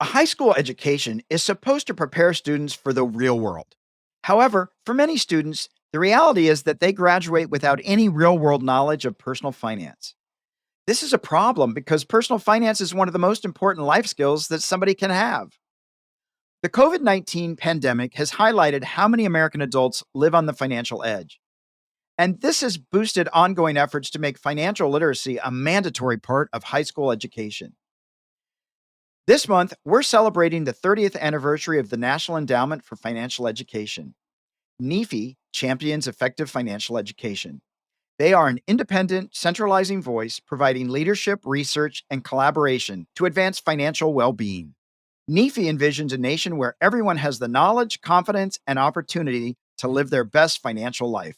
A high school education is supposed to prepare students for the real world. However, for many students, the reality is that they graduate without any real world knowledge of personal finance. This is a problem because personal finance is one of the most important life skills that somebody can have. The COVID 19 pandemic has highlighted how many American adults live on the financial edge. And this has boosted ongoing efforts to make financial literacy a mandatory part of high school education. This month, we're celebrating the 30th anniversary of the National Endowment for Financial Education. NEFE champions effective financial education. They are an independent, centralizing voice providing leadership, research, and collaboration to advance financial well being. NEFE envisions a nation where everyone has the knowledge, confidence, and opportunity to live their best financial life.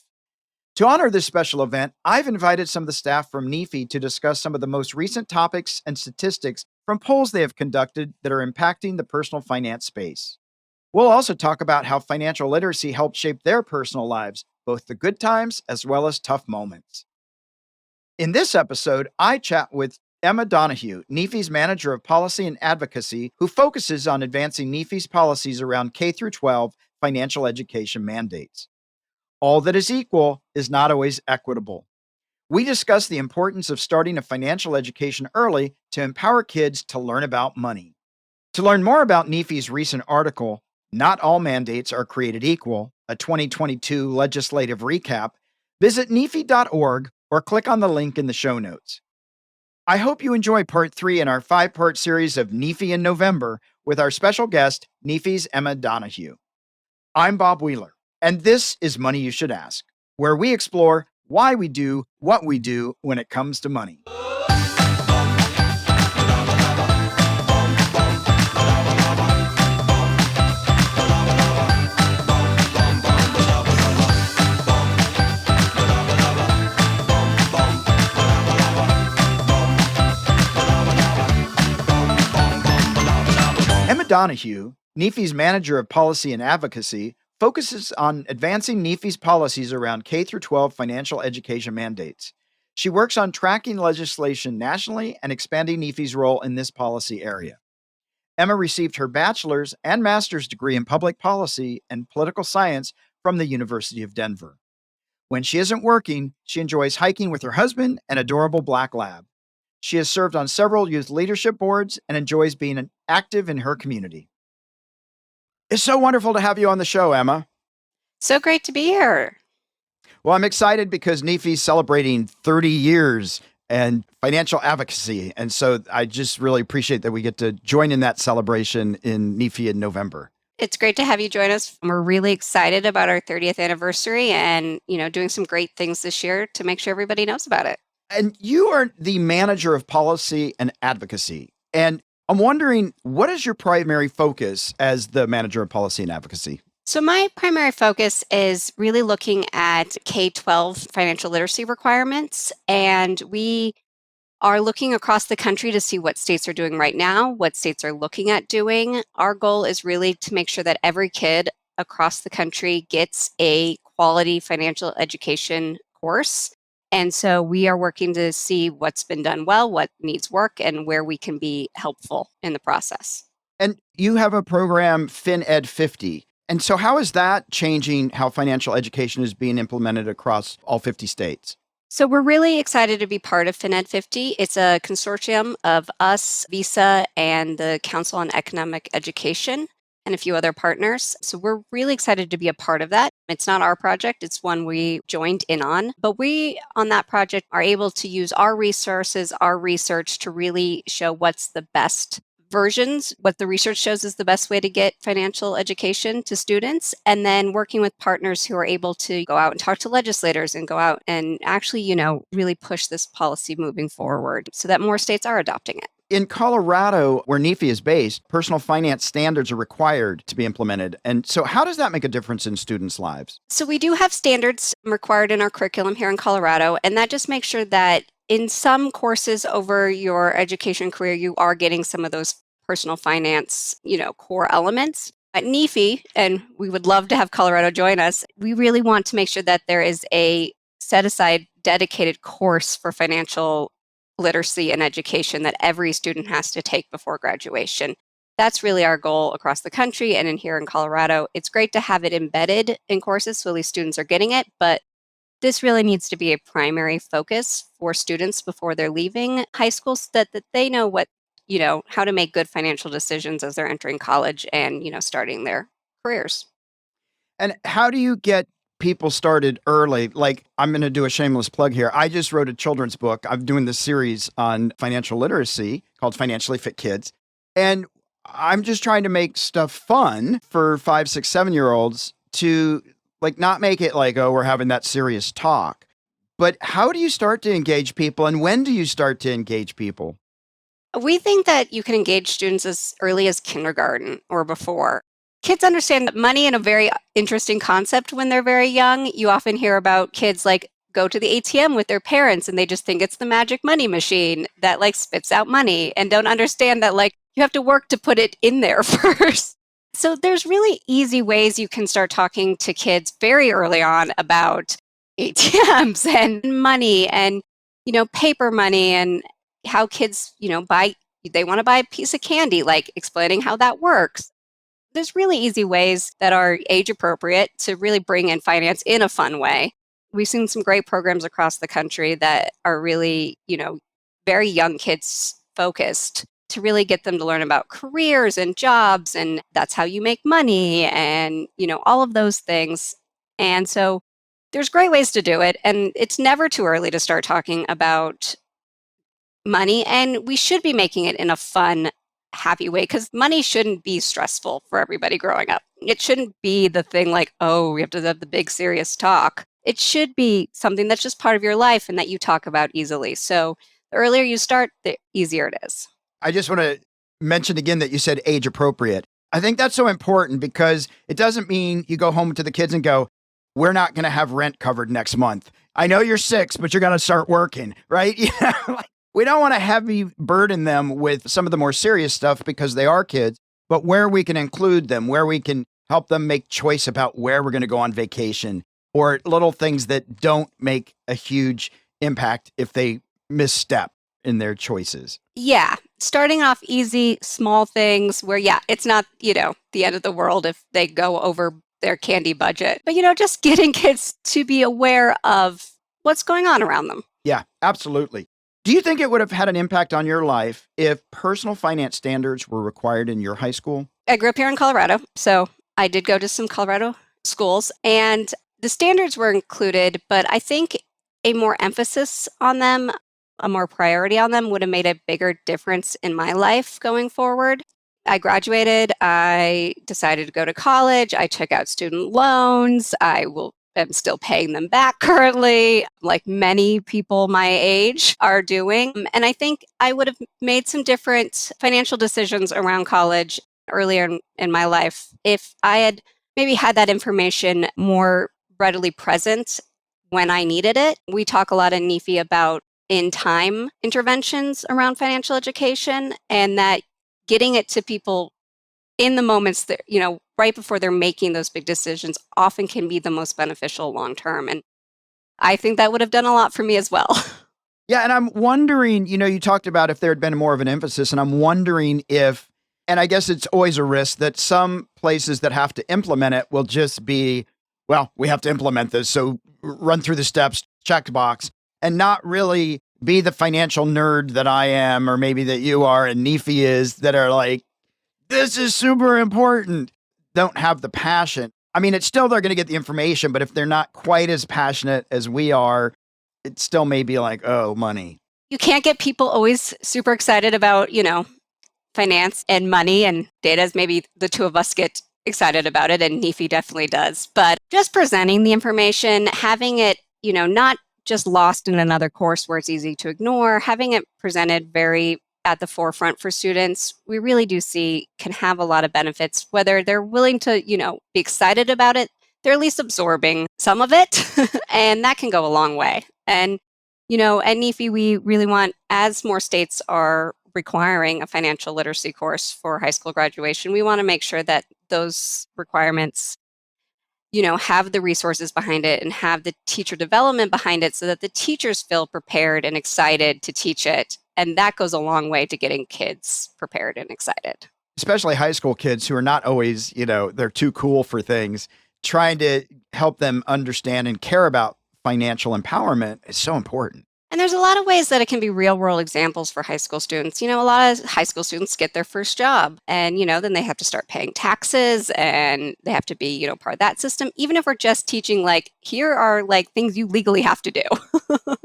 To honor this special event, I've invited some of the staff from NEFE to discuss some of the most recent topics and statistics from polls they have conducted that are impacting the personal finance space. We'll also talk about how financial literacy helps shape their personal lives, both the good times as well as tough moments. In this episode, I chat with Emma Donahue, NEFE's Manager of Policy and Advocacy, who focuses on advancing NEFE's policies around K-12 financial education mandates. All that is equal is not always equitable. We discuss the importance of starting a financial education early to empower kids to learn about money. To learn more about NEFE's recent article, Not All Mandates Are Created Equal, a 2022 legislative recap, visit nefe.org or click on the link in the show notes. I hope you enjoy part 3 in our 5-part series of NEFE in November with our special guest, NEFE's Emma Donahue. I'm Bob Wheeler, and this is Money You Should Ask, where we explore why we do what we do when it comes to money. Emma Donahue, NEFE's Manager of Policy and Advocacy, focuses on advancing NEFE's policies around K-12 financial education mandates. She works on tracking legislation nationally and expanding NEFE's role in this policy area. Emma received her bachelor's and master's degree in public policy and political science from the University of Denver. When she isn't working, she enjoys hiking with her husband and adorable black lab. She has served on several youth leadership boards and enjoys being active in her community. It's so wonderful to have you on the show, Emma. So great to be here. Well, I'm excited because NEFE is celebrating 30 years and financial advocacy. And so I just really appreciate that we get to join in that celebration in NEFE in November. It's great to have you join us. We're really excited about our 30th anniversary and, doing some great things this year to make sure everybody knows about it. And you are the Manager of Policy and Advocacy. And I'm wondering, what is your primary focus as the Manager of Policy and Advocacy? So my primary focus is really looking at K-12 financial literacy requirements. And we are looking across the country to see what states are doing right now, what states are looking at doing. Our goal is really to make sure that every kid across the country gets a quality financial education course. And so we are working to see what's been done well, what needs work, and where we can be helpful in the process. And you have a program, FinEd 50. And so how is that changing how financial education is being implemented across all 50 states? So we're really excited to be part of FinEd 50. It's a consortium of us, Visa, and the Council on Economic Education, and a few other partners. So we're really excited to be a part of that. It's not our project, it's one we joined in on. But we, on that project, are able to use our resources, our research to really show what's the best versions, what the research shows is the best way to get financial education to students, and then working with partners who are able to go out and talk to legislators and go out and actually, really push this policy moving forward so that more states are adopting it. In Colorado, where NEFE is based, personal finance standards are required to be implemented. And so how does that make a difference in students' lives? So we do have standards required in our curriculum here in Colorado, and that just makes sure that in some courses over your education career, you are getting some of those personal finance, core elements. At NEFE, and we would love to have Colorado join us, we really want to make sure that there is a set-aside dedicated course for financial literacy and education that every student has to take before graduation. That's really our goal across the country and in here in Colorado. It's great to have it embedded in courses so at least students are getting it, but this really needs to be a primary focus for students before they're leaving high school so that they know how to make good financial decisions as they're entering college and, starting their careers. And how do you get people started early? Like, I'm going to do a shameless plug here. I just wrote a children's book. I'm doing this series on financial literacy called Financially Fit Kids. And I'm just trying to make stuff fun for 5, 6, 7 year olds to like not make it like, oh, we're having that serious talk. But how do you start to engage people and when do you start to engage people? We think that you can engage students as early as kindergarten or before. Kids understand that money in a very interesting concept when they're very young. You often hear about kids like go to the ATM with their parents and they just think it's the magic money machine that like spits out money and don't understand that like you have to work to put it in there first. So there's really easy ways you can start talking to kids very early on about ATMs and money and paper money and how kids, they want to buy a piece of candy, like explaining how that works. There's really easy ways that are age appropriate to really bring in finance in a fun way. We've seen some great programs across the country that are really, very young kids focused to really get them to learn about careers and jobs and that's how you make money and, all of those things. And so there's great ways to do it. And it's never too early to start talking about money. And we should be making it in a fun, happy way because money shouldn't be stressful for everybody growing up. It shouldn't be the thing like, oh, we have to have the big serious talk. It should be something that's just part of your life and that you talk about easily. So the earlier you start, the easier it is. I just want to mention again that you said age appropriate. I think that's so important because it doesn't mean you go home to the kids and go, we're not going to have rent covered next month. I know you're 6, but you're going to start working, right? Like, we don't want to heavy burden them with some of the more serious stuff because they are kids, but where we can include them, where we can help them make choice about where we're going to go on vacation or little things that don't make a huge impact if they misstep in their choices. Yeah, starting off easy, small things where, yeah, it's not, the end of the world if they go over their candy budget. But, just getting kids to be aware of what's going on around them. Yeah, absolutely. Do you think it would have had an impact on your life if personal finance standards were required in your high school? I grew up here in Colorado, so I did go to some Colorado schools, and the standards were included, but I think a more emphasis on them, a more priority on them would have made a bigger difference in my life going forward. I graduated, I decided to go to college, I took out student loans, am still paying them back currently, like many people my age are doing. And I think I would have made some different financial decisions around college earlier in my life if I had maybe had that information more readily present when I needed it. We talk a lot in NEFE about in time interventions around financial education and that getting it to people in the moments that, right before they're making those big decisions often can be the most beneficial long term. And I think that would have done a lot for me as well. Yeah, and I'm wondering, you talked about if there had been more of an emphasis, and I'm wondering if, and I guess it's always a risk that some places that have to implement it will just be, well, we have to implement this, so run through the steps, check box, and not really be the financial nerd that I am, or maybe that you are, and NEFE is, that are like, this is super important, don't have the passion. I mean, it's still they're going to get the information, but if they're not quite as passionate as we are, it still may be like, oh, money. You can't get people always super excited about, finance and money and data as maybe the two of us get excited about it, and NEFE definitely does. But just presenting the information, having it, not just lost in another course where it's easy to ignore, having it presented very at the forefront for students, we really do see can have a lot of benefits, whether they're willing to, be excited about it, they're at least absorbing some of it, and that can go a long way. And, at NEFE, we really want, as more states are requiring a financial literacy course for high school graduation, we want to make sure that those requirements have the resources behind it and have the teacher development behind it so that the teachers feel prepared and excited to teach it. And that goes a long way to getting kids prepared and excited. especially high school kids who are not always, they're too cool for things, trying to help them understand and care about financial empowerment is so important. And there's a lot of ways that it can be real world examples for high school students. A lot of high school students get their first job and, then they have to start paying taxes and they have to be, part of that system. Even if we're just teaching, like, here are like things you legally have to do.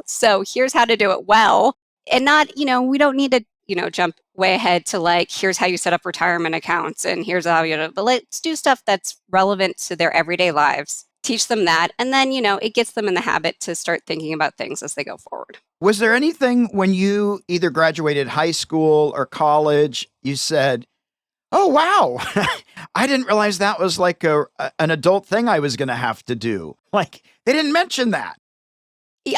So here's how to do it well. And not, we don't need to, jump way ahead to like, here's how you set up retirement accounts and here's how but let's do stuff that's relevant to their everyday lives. Teach them that. And then, it gets them in the habit to start thinking about things as they go forward. Was there anything when you either graduated high school or college, you said, oh, wow, I didn't realize that was like an adult thing I was going to have to do. Like, they didn't mention that.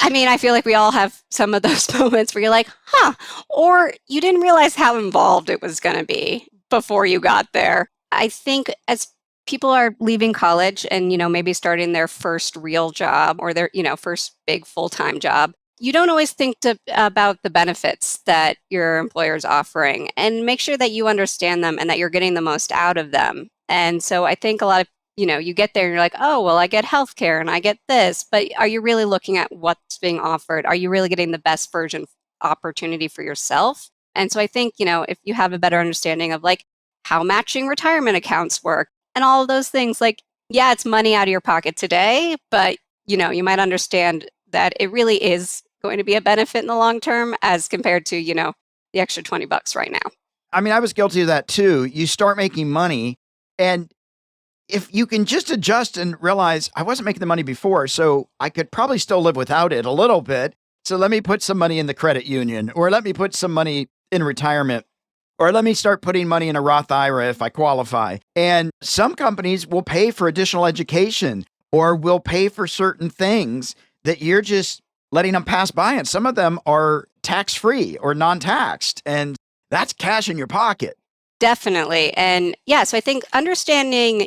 I mean, I feel like we all have some of those moments where you're like, huh, or you didn't realize how involved it was going to be before you got there. I think as people are leaving college and, maybe starting their first real job or their, first big full-time job, you don't always think about the benefits that your employer is offering and make sure that you understand them and that you're getting the most out of them. And so I think a lot of you get there and you're like, oh, well, I get healthcare and I get this, but are you really looking at what's being offered? Are you really getting the best version opportunity for yourself? And so I think, if you have a better understanding of like how matching retirement accounts work and all of those things, like, yeah, it's money out of your pocket today, but, you might understand that it really is going to be a benefit in the long term as compared to, the extra $20 right now. I mean, I was guilty of that too. You start making money and if you can just adjust and realize I wasn't making the money before, so I could probably still live without it a little bit. So let me put some money in the credit union, or let me put some money in retirement, or let me start putting money in a Roth IRA if I qualify. And some companies will pay for additional education or will pay for certain things that you're just letting them pass by. And some of them are tax-free or non-taxed, and that's cash in your pocket. Definitely. And yeah, so I think understanding,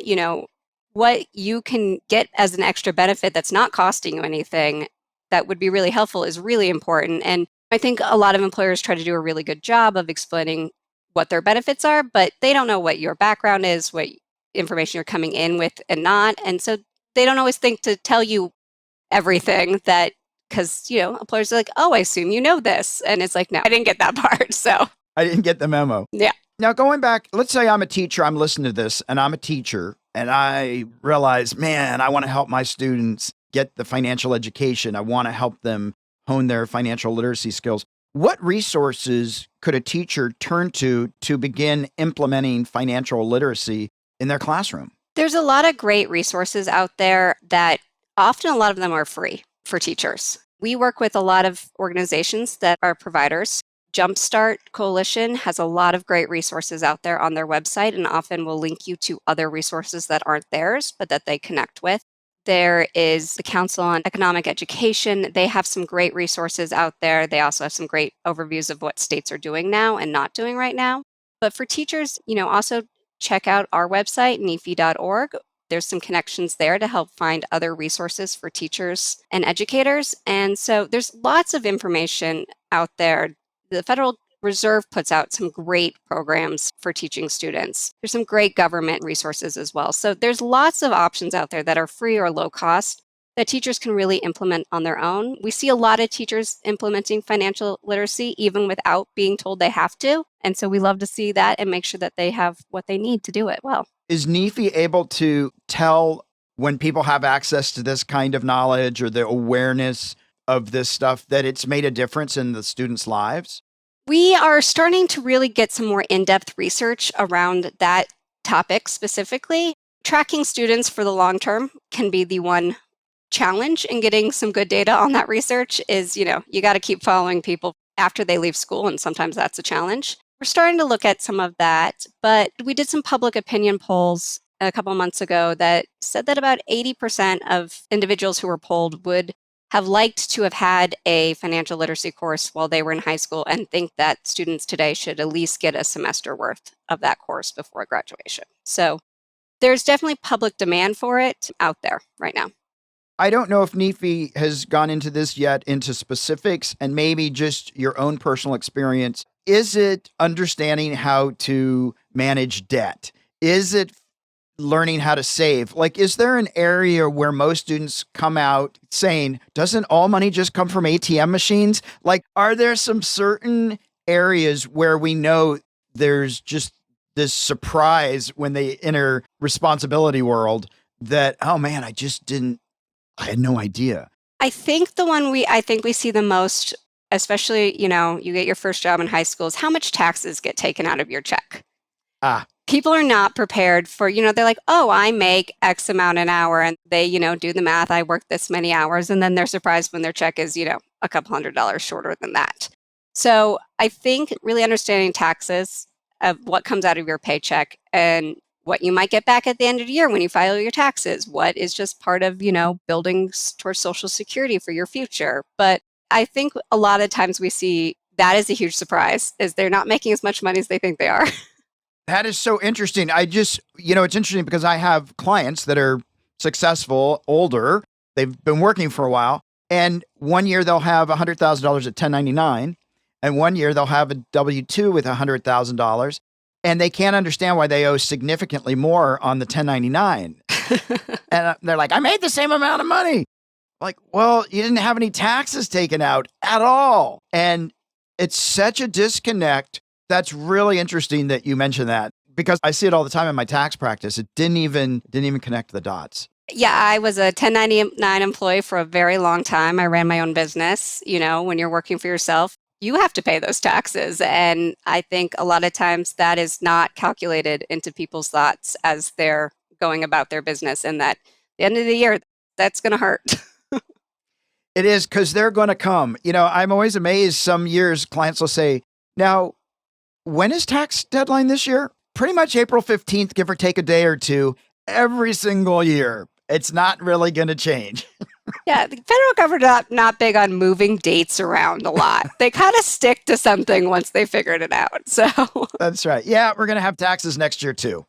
what you can get as an extra benefit that's not costing you anything that would be really helpful is really important. And I think a lot of employers try to do a really good job of explaining what their benefits are, but they don't know what your background is, what information you're coming in with and not. And so they don't always think to tell you everything that, because, employers are like, oh, I assume you know this. And it's like, no, I didn't get that part. So I didn't get the memo. yeah. Now, going back, let's say I'm a teacher, I'm listening to this, and I'm a teacher, and I realize, man, I want to help my students get the financial education. I want to help them hone their financial literacy skills. What resources could a teacher turn to begin implementing financial literacy in their classroom? There's a lot of great resources out there that often a lot of them are free for teachers. We work with a lot of organizations that are providers. Jumpstart Coalition has a lot of great resources out there on their website and often will link you to other resources that aren't theirs, but that they connect with. There is the Council on Economic Education. They have some great resources out there. They also have some great overviews of what states are doing now and not doing right now. But for teachers, also check out our website, NEFE.org. There's some connections there to help find other resources for teachers and educators. And so there's lots of information out there. The Federal Reserve puts out some great programs for teaching students. There's some great government resources as well. So there's lots of options out there that are free or low cost that teachers can really implement on their own. We see a lot of teachers implementing financial literacy even without being told they have to. And so we love to see that and make sure that they have what they need to do it well. Is NEFE able to tell when people have access to this kind of knowledge or the awareness of this stuff that it's made a difference in the students' lives? We are starting to really get some more in-depth research around that topic specifically. Tracking students for the long term can be the one challenge in getting some good data on that research is, you got to keep following people after they leave school, and sometimes that's a challenge. We're starting to look at some of that, but we did some public opinion polls a couple months ago that said that about 80% of individuals who were polled would have liked to have had a financial literacy course while they were in high school and think that students today should at least get a semester worth of that course before graduation. So there's definitely public demand for it out there right now. I don't know if NEFE has gone into this yet, into specifics, and maybe just your own personal experience. Is it understanding how to manage debt? Is it learning how to save? Like, is there an area where most students come out saying, doesn't all money just come from ATM machines? Like, are there some certain areas where we know there's just this surprise when they enter responsibility world that, oh man, I had no idea. I think I think we see the most, especially, you get your first job in high school, is how much taxes get taken out of your check. Ah, People are not prepared for, they're like, oh, I make X amount an hour, and they, do the math. I work this many hours, and then they're surprised when their check is, a couple $100s shorter than that. So I think really understanding taxes of what comes out of your paycheck and what you might get back at the end of the year when you file your taxes, what is just part of, building towards Social Security for your future. But I think a lot of times we see that is a huge surprise, is they're not making as much money as they think they are. that is so interesting. It's interesting because I have clients that are successful, older. They've been working for a while. And one year they'll have $100,000 at 1099. And one year they'll have a W 2 with $100,000. And they can't understand why they owe significantly more on the 1099. And they're like, I made the same amount of money. Like, well, you didn't have any taxes taken out at all. And it's such a disconnect. That's really interesting that you mentioned that because I see it all the time in my tax practice. It didn't even connect the dots. Yeah, I was a 1099 employee for a very long time. I ran my own business. When you're working for yourself, you have to pay those taxes. And I think a lot of times that is not calculated into people's thoughts as they're going about their business. And that at the end of the year, that's going to hurt. It is because they're going to come. I'm always amazed. Some years clients will say, now, when is tax deadline this year? Pretty much April 15th, give or take a day or two, every single year. It's not really going to change. Yeah, the federal government not big on moving dates around a lot. They kind of stick to something once they figured it out. So That's right. Yeah, we're going to have taxes next year too.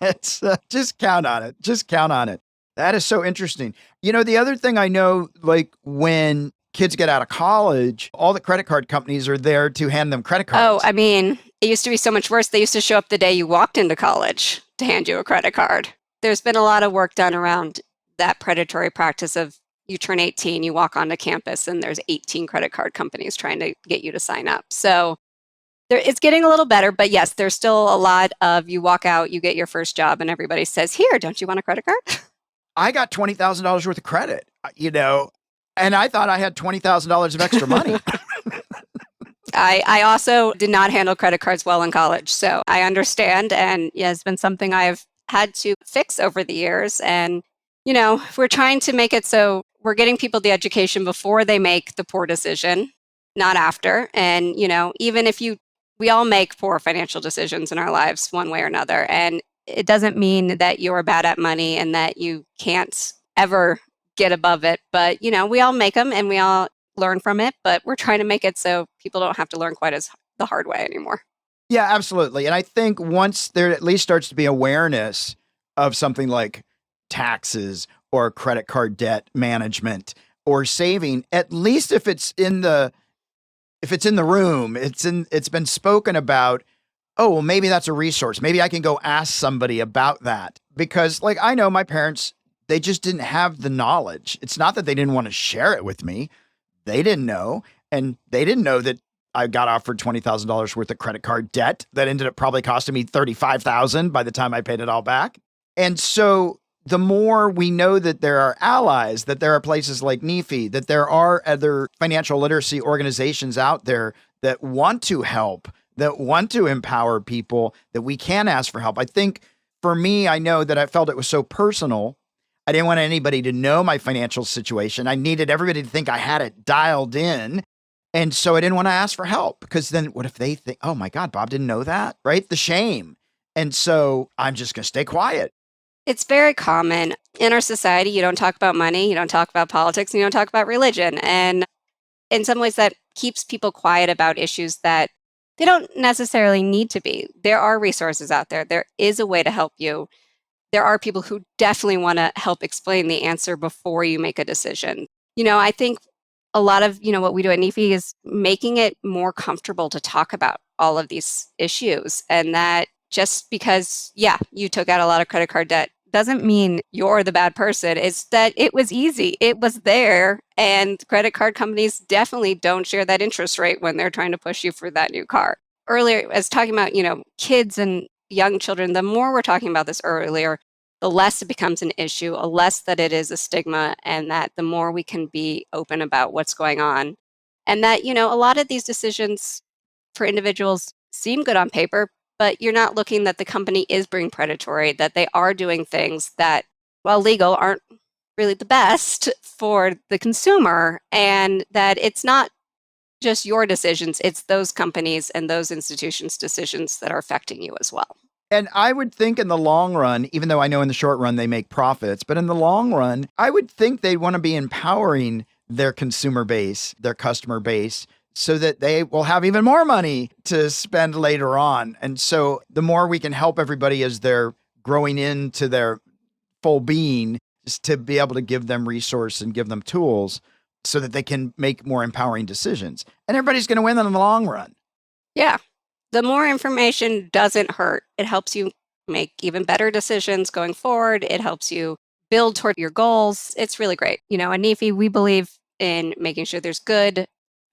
It's just count on it. Just count on it. That is so interesting. The other thing I know, like when kids get out of college, all the credit card companies are there to hand them credit oh, cards. I mean, it used to be so much worse. They used to show up the day you walked into college to hand you a credit card. There's been a lot of work done around that predatory practice of you turn 18, you walk onto campus, and there's 18 credit card companies trying to get you to sign up. So it's getting a little better, but yes, there's still a lot of you walk out, you get your first job, and everybody says, here, don't you want a credit card? I got $20,000 worth of credit, and I thought I had $20,000 of extra money. I also did not handle credit cards well in college, so I understand. And yeah, it's been something I've had to fix over the years. And, we're trying to make it so we're getting people the education before they make the poor decision, not after. And, even if we all make poor financial decisions in our lives one way or another. And it doesn't mean that you're bad at money and that you can't ever get above it. But, we all make them and we all learn from it, but we're trying to make it so people don't have to learn quite as the hard way anymore. Yeah, absolutely. And I think once there at least starts to be awareness of something like taxes or credit card debt management or saving, at least if it's in the room, it's been spoken about, oh, well, maybe that's a resource. Maybe I can go ask somebody about that. Because like I know my parents, they just didn't have the knowledge. It's not that they didn't want to share it with me. They didn't know. And they didn't know that I got offered $20,000 worth of credit card debt that ended up probably costing me $35,000 by the time I paid it all back. And so the more we know that there are allies, that there are places like NEFE, that there are other financial literacy organizations out there that want to help, that want to empower people, that we can ask for help. I think for me, I know that I felt it was so personal. I didn't want anybody to know my financial situation. I needed everybody to think I had it dialed in. And so I didn't want to ask for help because then what if they think, oh my God, Bob didn't know that, right? The shame. And so I'm just going to stay quiet. It's very common in our society. You don't talk about money, you don't talk about politics, and you don't talk about religion. And in some ways, that keeps people quiet about issues that they don't necessarily need to be. There are resources out there. There is a way to help you. There are people who definitely want to help explain the answer before you make a decision. I think a lot of, what we do at NEFE is making it more comfortable to talk about all of these issues. And that just because, you took out a lot of credit card debt doesn't mean you're the bad person. It's that it was easy. It was there. And credit card companies definitely don't share that interest rate when they're trying to push you for that new car. Earlier, as talking about, kids and young children, the more we're talking about this earlier, the less it becomes an issue, the less that it is a stigma, and that the more we can be open about what's going on. And that, a lot of these decisions for individuals seem good on paper, but you're not looking that the company is being predatory, that they are doing things that, while legal, aren't really the best for the consumer, and that it's not just your decisions, it's those companies and those institutions' decisions that are affecting you as well. And I would think in the long run, even though I know in the short run they make profits, but in the long run, I would think they'd want to be empowering their consumer base, their customer base, so that they will have even more money to spend later on. And so the more we can help everybody as they're growing into their full being, is to be able to give them resource and give them tools so that they can make more empowering decisions. And everybody's going to win in the long run. Yeah. The more information doesn't hurt. It helps you make even better decisions going forward. It helps you build toward your goals. It's really great. At NEFE, we believe in making sure there's good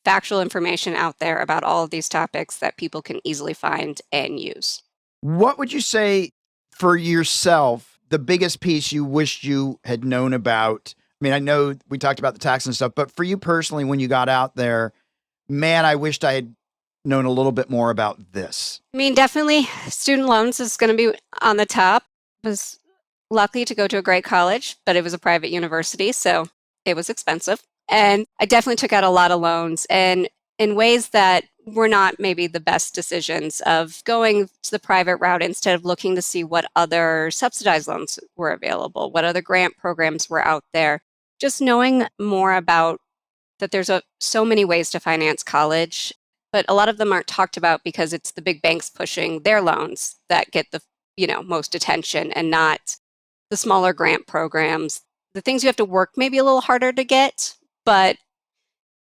factual information out there about all of these topics that people can easily find and use. What would you say for yourself, the biggest piece you wished you had known about? I mean, I know we talked about the tax and stuff, but for you personally, when you got out there, man, I wished I had known a little bit more about this. I mean, definitely student loans is going to be on the top. I was lucky to go to a great college, but it was a private university, so it was expensive. And I definitely took out a lot of loans, and in ways that were not maybe the best decisions, of going to the private route instead of looking to see what other subsidized loans were available, what other grant programs were out there. Just knowing more about that there's so many ways to finance college, but a lot of them aren't talked about because it's the big banks pushing their loans that get the most attention, and not the smaller grant programs, the things you have to work maybe a little harder to get, but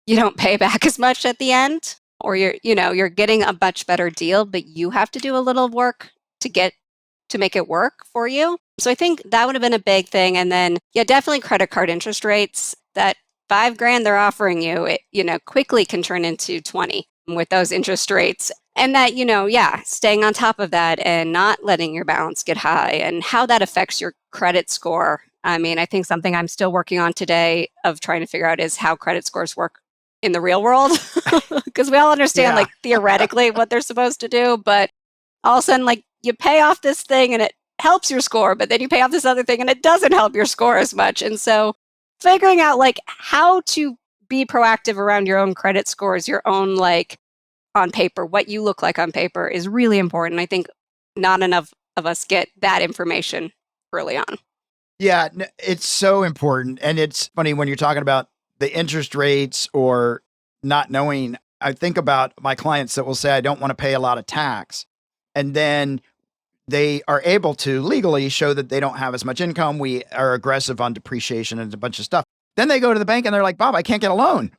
you don't pay back as much at the end, or you're getting a much better deal, but you have to do a little work to make it work for you. So I think that would have been a big thing. And then, definitely credit card interest rates. That $5,000 they're offering you, it quickly can turn into 20 with those interest rates. And that, staying on top of that and not letting your balance get high, and how that affects your credit score. I mean, I think something I'm still working on today of trying to figure out is how credit scores work in the real world. Because we all understand, Yeah. theoretically what they're supposed to do, but all of a sudden, you pay off this thing and it helps your score, but then you pay off this other thing and it doesn't help your score as much. And so figuring out how to be proactive around your own credit scores, your own on paper, what you look like on paper, is really important. I think not enough of us get that information early on. Yeah, it's so important. And it's funny when you're talking about the interest rates or not knowing. I think about my clients that will say, I don't want to pay a lot of tax. And then they are able to legally show that they don't have as much income. We are aggressive on depreciation and a bunch of stuff. Then they go to the bank and they're like, Bob, I can't get a loan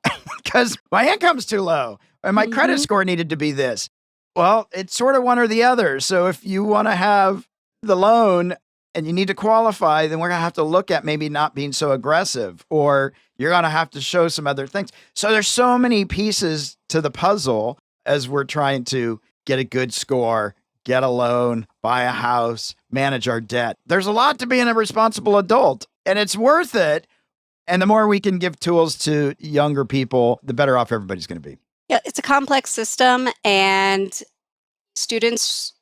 because my income's too low and my credit score needed to be this. Well, it's sort of one or the other. So if you want to have the loan and you need to qualify, then we're going to have to look at maybe not being so aggressive, or you're going to have to show some other things. So there's so many pieces to the puzzle as we're trying to get a good score, get a loan, buy a house, manage our debt. There's a lot to being a responsible adult, and it's worth it. And the more we can give tools to younger people, the better off everybody's going to be. Yeah, it's a complex system, and students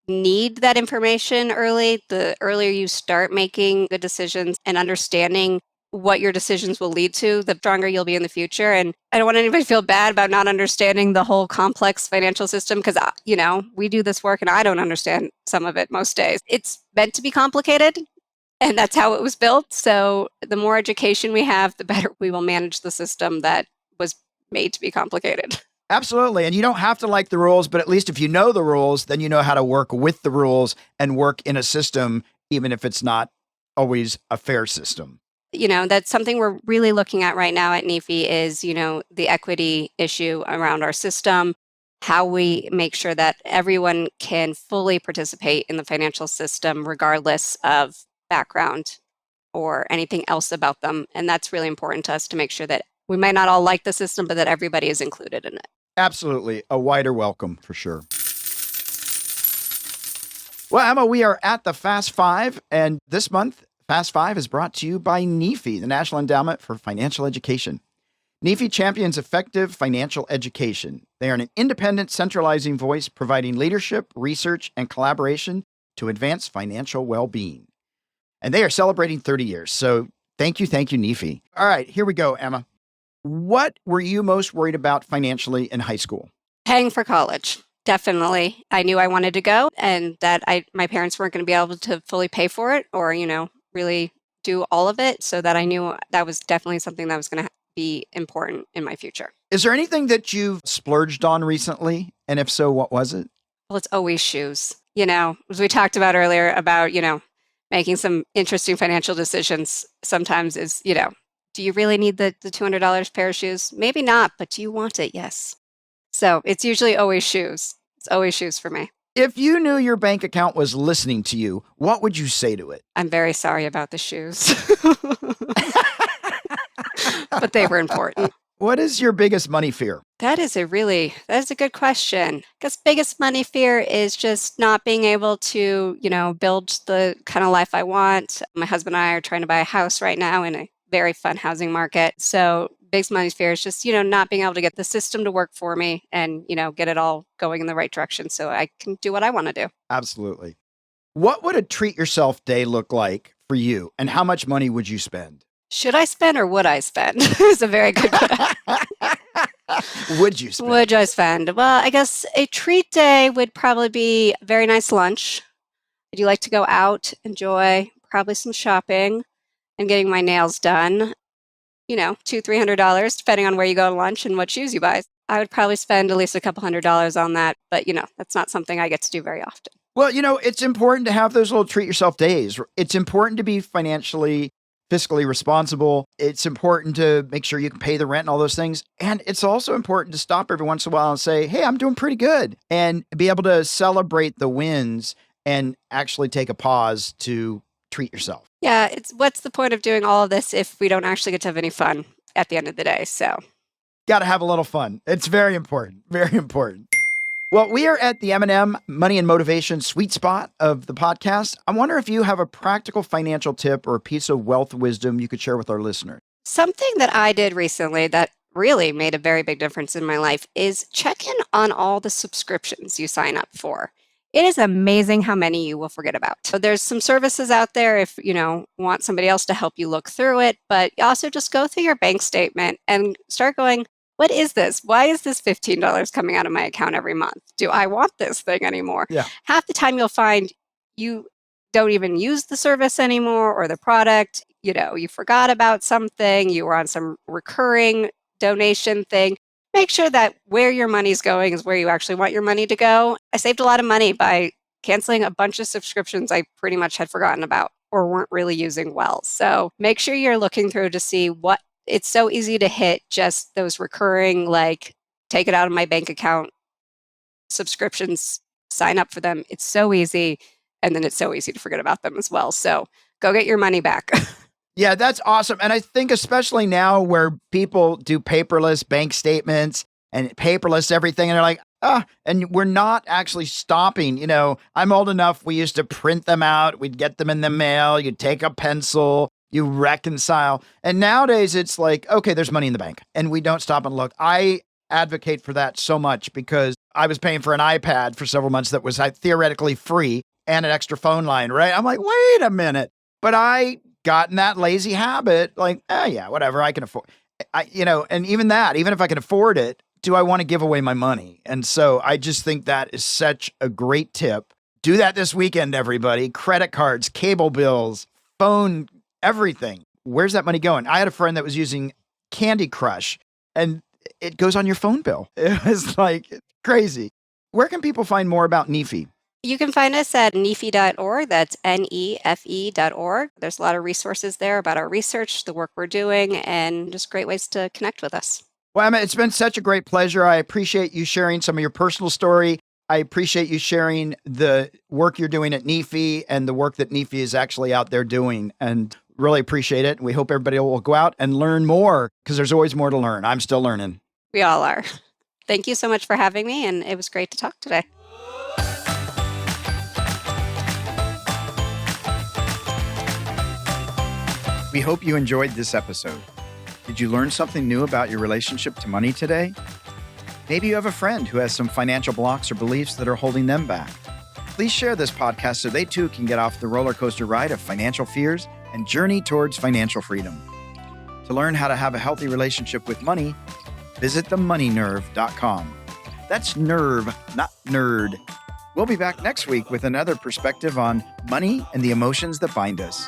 need that information early. The earlier you start making good decisions and understanding what your decisions will lead to, the stronger you'll be in the future. And I don't want anybody to feel bad about not understanding the whole complex financial system, because, we do this work and I don't understand some of it most days. It's meant to be complicated, and that's how it was built. So the more education we have, the better we will manage the system that was made to be complicated. Absolutely. And you don't have to like the rules, but at least if you know the rules, then you know how to work with the rules and work in a system, even if it's not always a fair system. That's something we're really looking at right now at NEFE is, the equity issue around our system. how we make sure that everyone can fully participate in the financial system regardless of background or anything else about them. And that's really important to us to make sure that we might not all like the system, but that everybody is included in it. Absolutely. A wider welcome for sure. Well, Emma, we are at the Fast Five, and this month, Fast Five is brought to you by NEFE, the National Endowment for Financial Education. NEFE champions effective financial education. They are an independent, centralizing voice providing leadership, research, and collaboration to advance financial well being. And they are celebrating 30 years. So thank you, NEFE. All right, here we go, Emma. What were you most worried about financially in high school? Paying for college. Definitely. I knew I wanted to go and that my parents weren't going to be able to fully pay for it or, really do all of it. So that I knew that was definitely something that was going to be important in my future. Is there anything that you've splurged on recently? And if so, what was it? Well, it's always shoes. As we talked about earlier about, making some interesting financial decisions sometimes is, do you really need the $200 pair of shoes? Maybe not, but do you want it? Yes. So it's usually always shoes. It's always shoes for me. If you knew your bank account was listening to you, what would you say to it? I'm very sorry about the shoes, but they were important. What is your biggest money fear? That is a good question. Because biggest money fear is just not being able to, build the kind of life I want. My husband and I are trying to buy a house right now in a very fun housing market. So biggest money fear is just, not being able to get the system to work for me and, get it all going in the right direction so I can do what I want to do. Absolutely. What would a treat yourself day look like for you? And how much money would you spend? Should I spend or would I spend? It's a very good question. Would you spend? Would I spend? Well, I guess a treat day would probably be a very nice lunch. I do like to go out, enjoy probably some shopping and getting my nails done. $200-$300, depending on where you go to lunch and what shoes you buy. I would probably spend at least a couple $100s on that, but that's not something I get to do very often. Well, it's important to have those little treat yourself days. It's important to be fiscally responsible. It's important to make sure you can pay the rent and all those things. And it's also important to stop every once in a while and say, hey, I'm doing pretty good, and be able to celebrate the wins and actually take a pause to treat yourself. Yeah, what's the point of doing all of this if we don't actually get to have any fun at the end of the day? So, got to have a little fun. It's very important. Very important. Well, we are at the M&M Money and Motivation sweet spot of the podcast. I wonder if you have a practical financial tip or a piece of wealth wisdom you could share with our listeners. Something that I did recently that really made a very big difference in my life is check in on all the subscriptions you sign up for. It is amazing how many you will forget about. So there's some services out there if want somebody else to help you look through it, but also just go through your bank statement and start going, what is this? Why is this $15 coming out of my account every month? Do I want this thing anymore? Yeah. Half the time you'll find you don't even use the service anymore or the product. You forgot about something, you were on some recurring donation thing. Make sure that where your money's going is where you actually want your money to go. I saved a lot of money by canceling a bunch of subscriptions I pretty much had forgotten about or weren't really using well. So make sure you're looking through to see what it's so easy to hit just those recurring, like take it out of my bank account subscriptions, sign up for them. It's so easy. And then it's so easy to forget about them as well. So go get your money back. Yeah, that's awesome. And I think especially now where people do paperless bank statements and paperless everything, and they're like, and we're not actually stopping. I'm old enough. We used to print them out. We'd get them in the mail. You'd take a pencil, you reconcile. And nowadays it's like, okay, there's money in the bank and we don't stop and look. I advocate for that so much because I was paying for an iPad for several months that was theoretically free and an extra phone line, right? I'm like, wait a minute. But I got in that lazy habit, like, yeah, whatever, I can afford. And even if I can afford it, do I want to give away my money? And so I just think that is such a great tip. Do that this weekend, everybody. Credit cards, cable bills, phone, everything. Where's that money going? I had a friend that was using Candy Crush, and it goes on your phone bill. It was like crazy. Where can people find more about NEFE? You can find us at nefe.org. That's nefe.org. There's a lot of resources there about our research, the work we're doing, and just great ways to connect with us. Well, Emma, it's been such a great pleasure. I appreciate you sharing some of your personal story. I appreciate you sharing the work you're doing at NEFE and the work that NEFE is actually out there doing, and really appreciate it. We hope everybody will go out and learn more because there's always more to learn. I'm still learning. We all are. Thank you so much for having me, and it was great to talk today. We hope you enjoyed this episode. Did you learn something new about your relationship to money today? Maybe you have a friend who has some financial blocks or beliefs that are holding them back. Please share this podcast so they too can get off the roller coaster ride of financial fears and journey towards financial freedom. To learn how to have a healthy relationship with money, visit themoneynerve.com. That's nerve, not nerd. We'll be back next week with another perspective on money and the emotions that bind us.